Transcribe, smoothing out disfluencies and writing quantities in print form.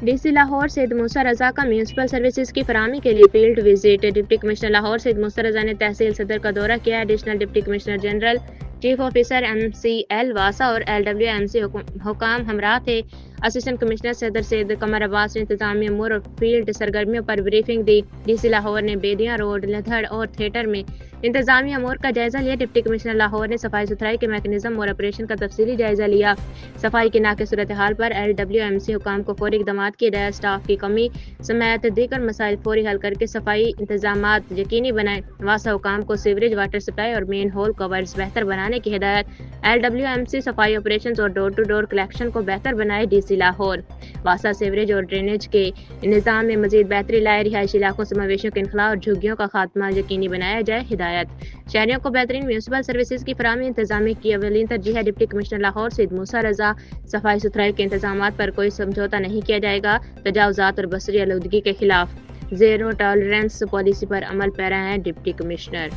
D C Lahore Syed Musa رضا کا municipal services کی فراہمی کے لیے field visit. Deputy commissioner Lahore Syed Musa Raza نے تحصیل صدر کا دورہ کیا۔ Additional deputy commissioner general, chief officer MCL واسا اور LWMC حکام ہمراہ تھے۔ اسسٹنٹ کمشنر صدر سید قمر عباس نے انتظامی امور اور فیلڈ سرگرمیوں پر بریفنگ دی۔ ڈی سی لاہور نے بیدیاں روڈ، لدھڑ اور تھیٹر میں انتظامی امور کا جائزہ لیا۔ ڈپٹی کمشنر لاہور نے صفائی ستھرائی کے میکانزم اور آپریشن کا تفصیلی جائزہ لیا۔ صفائی کی ناقص صورتحال پر LWMC حکام کو فوری اقدامات کی ہدایت۔ اسٹاف کی کمی سمیت دیگر مسائل فوری حل کر کے صفائی انتظامات یقینی بنائیں۔ واسا حکام کو سیوریج، واٹر سپلائی اور مین ہول کورز بہتر بنانے کی ہدایت۔ LWMC صفائی آپریشنز اور ڈور ٹو ڈور کلیکشن کو بہتر بنائے۔ ڈی سی لاہور واسا سیوریج اور ڈرینیج کے نظام میں مزید بہتری لائے۔ رہائشی علاقوں سے مویشیوں کے انخلاء اور جھگیوں کا خاتمہ یقینی بنایا جائے۔ ہدایت شہریوں کو بہترین میونسپل سروسز کی فراہمی انتظامیہ کی اولین ترجیح ہے۔ ڈپٹی کمشنر لاہور سید موسیٰ رضا، صفائی ستھرائی کے انتظامات پر کوئی سمجھوتہ نہیں کیا جائے گا۔ تجاوزات اور بصری آلودگی کے خلاف زیرو ٹالرنس پالیسی پر عمل پیرا ہیں ڈپٹی کمشنر۔